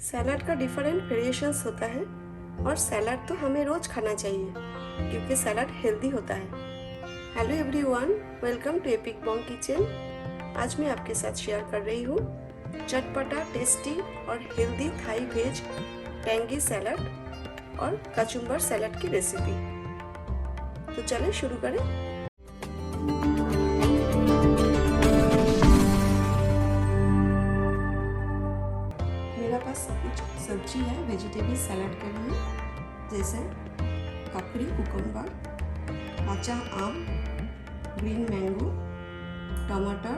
Salad का different variations होता है और सैलड तो हमें रोज़ खाना चाहिए क्योंकि सैलड हेल्दी होता है। Hello everyone, welcome to Epic Bong Kitchen. आज मैं आपके साथ शेयर कर रही हूँ चटपटा, टेस्टी और healthy Thai veg tangy salad और कचुम्बर सैलड की रेसिपी। तो चलें शुरू करें। मेरे पास कुछ सब्जी है वेजिटेबल सैलड के लिए, जैसे ककड़ी, कुकुम्बर, कच्चा आम, ग्रीन मैंगो, टमाटर,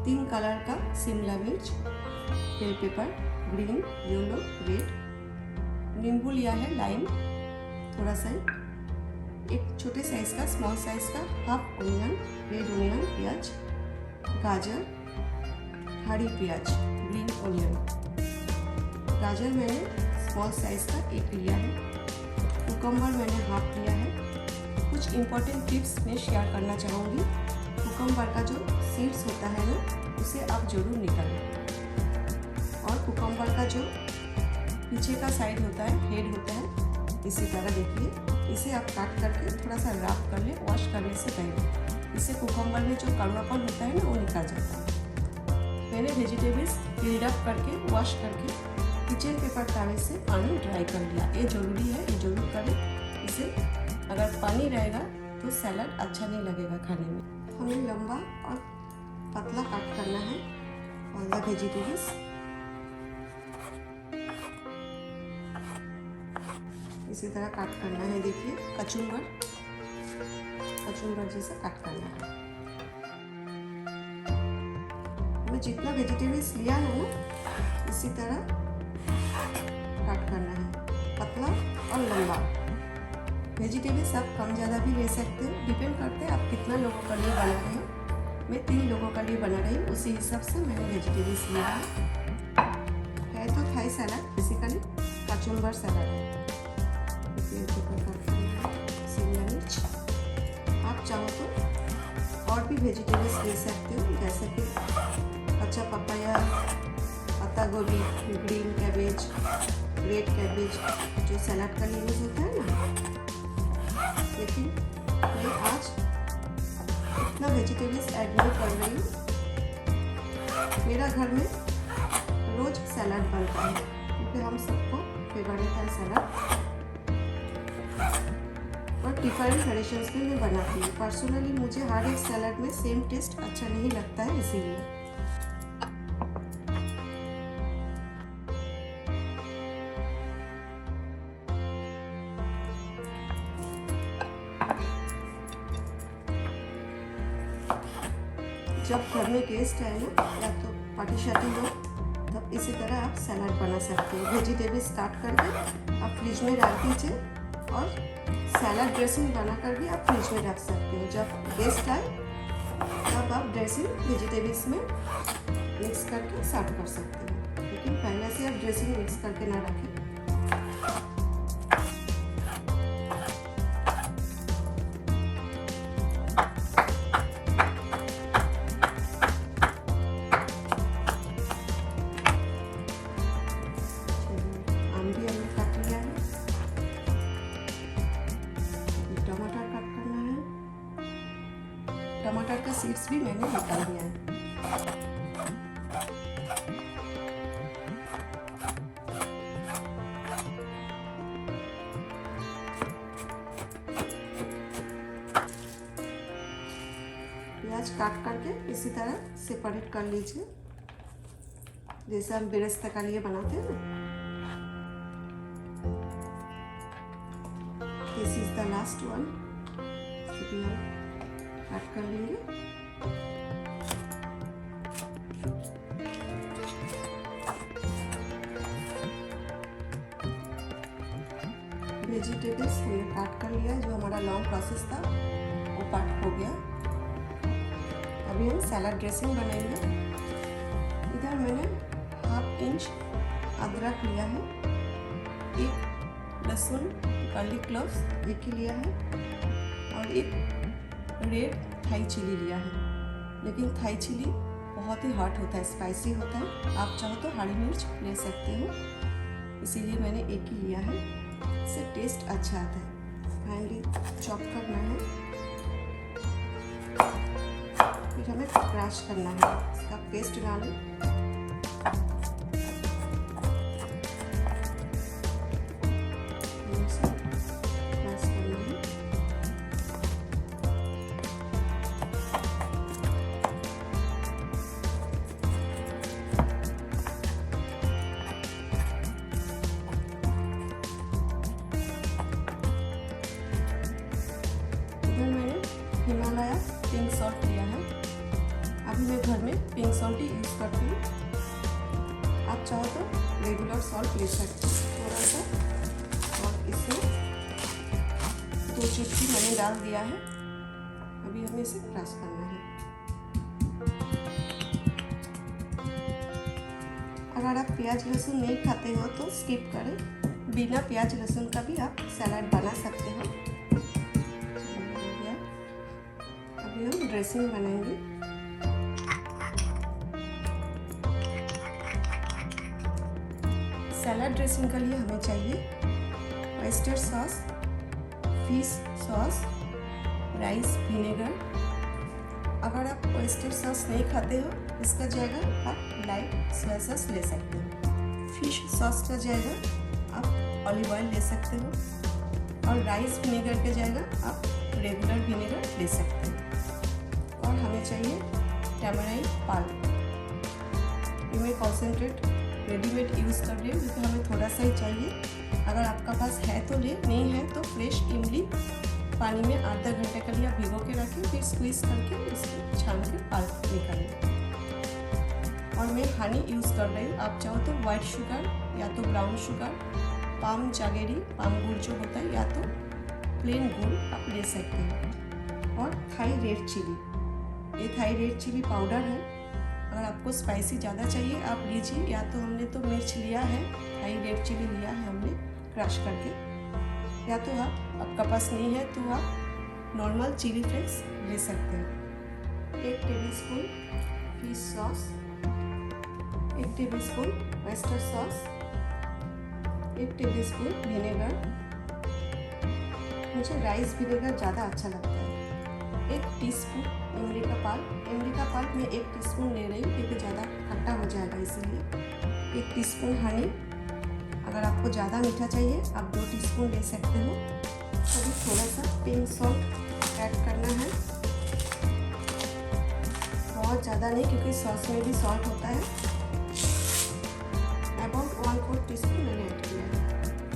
3 कलर का शिमला मिर्च, bell pepper, green, yellow, red, नींबू लिया है, लाइम थोड़ा सा, एक छोटे साइज का स्मॉल साइज का हाफ ओनियन, रेड ओनियन, प्याज, गाजर, हरी प्याज, ग्रीन ओनियन। गाजर मैंने स्मॉल साइज का 1 लिया है, कुकुम्बर मैंने हाफ लिया है। कुछ इम्पोर्टेंट टिप्स मैं शेयर करना चाहूँगी। कुकुम्बर का जो सीड्स होता है ना, उसे आप जरूर निकालें, और कुकुम्बर का जो पीछे का साइड होता है, हेड होता है, इसी तरह देखिए, इसे आप काट करके थोड़ा सा रफ कर ले वॉश करने से पहले। इससे कुकुम्बर में जो कड़वापन होता है ना, वो निकल जाता है। मैंने वेजिटेबल्स पील्ड अप करके वॉश करके किचन पेपर तावे से पानी ड्राई कर लिया। ये ज़रूरी है, ये ज़रूर करें। इसे अगर पानी रहेगा तो सैलड अच्छा नहीं लगेगा खाने में। हमें लंबा और पतला काट करना है ऑल द वेजिटेबल्स। इसी तरह काट करना है। देखिए, कचुम्बर जैसा काट करना है। हमें जितना वेजिटेबल्स लिया है ना, इसी तरह काट करना है, पतला और लंबा। वेजिटेबल्स आप कम ज़्यादा भी ले सकते हो, डिपेंड करते हैं आप कितना लोगों के लिए बना रहे हो। मैं 3 लोगों के लिए बना रही हूँ, उसी हिसाब से मैंने वेजिटेबल्स लिया है। तो Thai salad basically kachumber salad है। शिमला मिर्च, आप चाहो तो और भी वेजिटेबल्स ले सकते हो, जैसे कि कच्चा पपाया, पत्ता गोभी, ग्रीन कैबेज, रेड कैबेज, जो सैलड का लिए यूज होता है ना। लेकिन मैं आज इतना वेजिटेबल्स ऐड नहीं कर रही हूँ। मेरा घर में रोज सैलड बनता है क्योंकि हम सबको फेवरेट है सैलड, और डिफरेंट वेरिएशंस में मैं बनाती हूँ। पर्सनली मुझे हर एक सैलड में सेम टेस्ट अच्छा नहीं लगता है, इसीलिए। जब घर में गेस्ट आए ना, या तो पार्टी शार्टी हो, तब इसी तरह आप सैलड बना सकते हो। वेजिटेबल्स काट करके आप फ्रिज में रख दीजिए, और सैलड ड्रेसिंग बनाकर भी आप फ्रिज में रख सकते हो। जब गेस्ट आए तब आप ड्रेसिंग वेजिटेबल्स में मिक्स करके सर्व कर सकते हो, लेकिन पहले से आप ड्रेसिंग मिक्स करके ना रखें। टमाटर का सीड्स भी मैंने निकाल दिया है। प्याज काट करके इसी तरह सेपरेट कर लीजिए, जैसे हम बेरेस्ता का लिए बनाते हैं ना। This is the last one, काट कर लेंगे। वेजिटेबल्स हमने काट कर लिया, जो हमारा लॉन्ग प्रोसेस था वो काट हो गया। अभी हम सैलड ड्रेसिंग बनाएंगे। इधर मैंने 1/2 इंच अदरक लिया है, 1 लहसुन गार्लिक क्लोव्स 1 ही लिया है, और 1 रेड थाई चिली लिया है। लेकिन थाई चिली बहुत ही हॉट होता है, स्पाइसी होता है। आप चाहो तो हरी मिर्च ले सकते हो, इसीलिए मैंने एक ही लिया है। इससे टेस्ट अच्छा आता है। फाइनली चॉप करना है, फिर हमें क्रश करना है। इसका पेस्ट डालें, हिमालय पिंक सॉल्ट लिया है। अभी मैं घर में पिंक सॉल्ट ही यूज़ करती हूँ। आप चाहो तो रेगुलर सॉल्ट ले सकते हो थोड़ा सा। और इसमें 2 चुटकी मैंने डाल दिया है। अभी हमें इसे क्रश करना है। अगर आप प्याज लहसुन नहीं खाते हो तो स्किप करें, बिना प्याज लहसुन का भी आप सलाद बना सकते हो। अभी हम ड्रेसिंग बनाएंगे। सलाद ड्रेसिंग के लिए हमें चाहिए oyster sauce, fish sauce, rice vinegar. अगर आप ऑयस्टर सॉस नहीं खाते हो, इसका जगह आप लाइट सोया सॉस ले सकते हो। फिश सॉस का जगह आप ऑलिव ऑयल ले सकते हो, और राइस विनेगर के जगह आप रेगुलर विनेगर ले सकते हो। और हमें चाहिए टैमराइंड पल्प। ये मैं कॉन्सेंट्रेट रेडीमेड यूज़ कर रही हूँ क्योंकि हमें थोड़ा सा ही चाहिए। अगर आपका पास है तो ले, नहीं है तो फ्रेश इमली पानी में 8-10 घंटे के लिए आप भिगो के रखें, फिर स्क्वीज़ करके इसको छान के पल्प निकालें। और मैं हनी यूज़ कर रही हूँ। आप चाहो तो वाइट शुगर या तो brown sugar, palm jaggery, palm गुड़ जो होता है, या तो प्लेन गुड़ आप ले सकते हैं। और थाई रेड चिली, ये थाई रेड चिली पाउडर है। अगर आपको स्पाइसी ज़्यादा चाहिए आप लीजिए, या तो हमने तो मिर्च लिया है, थाई रेड चिली लिया है हमने क्रश करके, या तो आपका पास नहीं है तो आप नॉर्मल चिली फ्लेक्स ले सकते हैं। 1 tablespoon fish sauce, 1 tablespoon oyster sauce, 1 tablespoon vinegar. मुझे राइस विनेगर ज़्यादा अच्छा लगता है। 1 टीस्पून इमली का पल्प मैं 1 टीस्पून ले रही हूँ क्योंकि ज़्यादा खट्टा हो जाएगा, इसीलिए 1 टीस्पून हनी। अगर आपको ज़्यादा मीठा चाहिए आप 2 टीस्पून ले सकते हो। अभी थोड़ा सा पिंक सॉल्ट ऐड करना है, बहुत ज़्यादा नहीं क्योंकि सॉस में भी सॉल्ट होता है। अबाउट 1/4 टीस्पून मैंने ऐड किया है।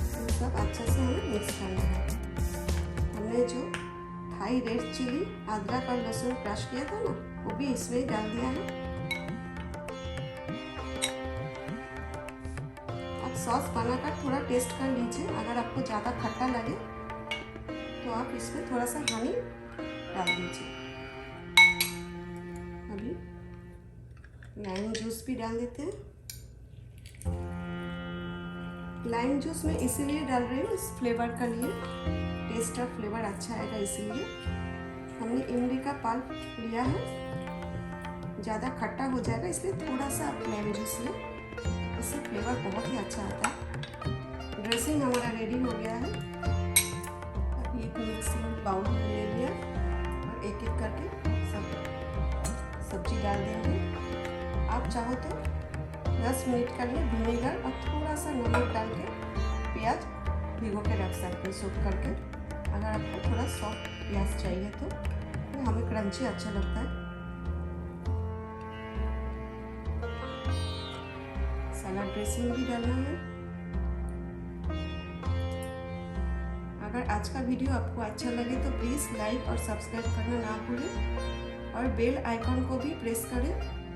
तो सब अच्छे से हमें मिक्स करना है। हमने जो थाई रेड चिली, अदरक और लहसुन क्रश किया था ना, वो भी इसमें ही डाल दिया है। आप सॉस बनाकर थोड़ा टेस्ट कर लीजिए। अगर आपको ज़्यादा खट्टा लगे तो आप इसमें थोड़ा सा हनी डाल दीजिए। अभी लाइम जूस भी डाल देते हैं। लाइम जूस मैं इसीलिए डाल रही हूँ, इस फ्लेवर के लिए, टेस्ट और फ्लेवर अच्छा आएगा इसीलिए। हमने इमली का पल्प लिया है, ज़्यादा खट्टा हो जाएगा इसलिए थोड़ा सा आप लाइम जूस लें, इससे फ्लेवर बहुत ही अच्छा आता है। ड्रेसिंग हमारा रेडी हो गया है। अभी एक मिक्सिंग बाउल ले लिया और एक एक करके सब सब्जी डाल देंगे। आप चाहो तो 10 मिनट के लिए विनेगर और थोड़ा सा नमक डाल के प्याज भिगो के रख सकते हैं सूप करके। अगर आपको थोड़ा सॉफ्ट प्याज चाहिए तो हमें क्रंची अच्छा लगता है। सलाद ड्रेसिंग भी डालना है। अगर आज का वीडियो आपको अच्छा लगे तो प्लीज़ लाइक और सब्सक्राइब करना ना भूलें, और बेल आइकन को भी प्रेस करें।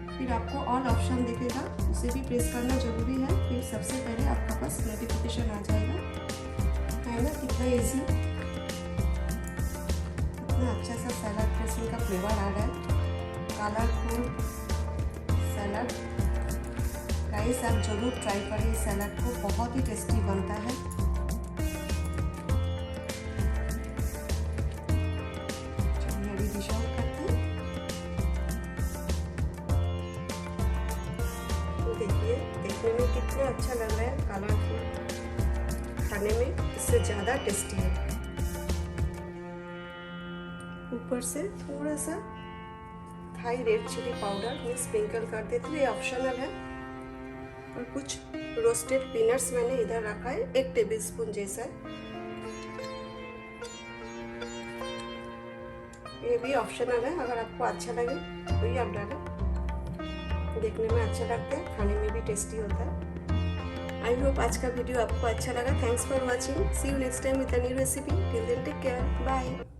फिर आपको ऑल ऑप्शन दिखेगा, उसे भी प्रेस करना जरूरी है, फिर सबसे पहले आपका पास नोटिफिकेशन आ जाएगा। है ना कितना ईजी, कितना अच्छा सा सलाद ड्रेसिंग का फ्लेवर आ रहा है। कलरफुल सलाद, गाइस आप जरूर ट्राई करें इस सलाद को, बहुत ही टेस्टी बनता है। चलिए अभी डिश आउट करते हैं। उससे ज़्यादा टेस्टी है। ऊपर से थोड़ा सा थाई रेड चिली पाउडर मैं स्प्रिंकल कर देती हूँ, ये ऑप्शनल है। और कुछ रोस्टेड पीनट्स मैंने इधर रखा है, 1 टेबलस्पून जैसा है। ये भी ऑप्शनल है, अगर आपको अच्छा लगे तो ये आप डालें। देखने में अच्छा लगता है, खाने में भी टेस्टी होता है। आई होप आज का वीडियो आपको अच्छा लगा। Thanks for watching. See you next time with a new recipe. Till then take care, bye.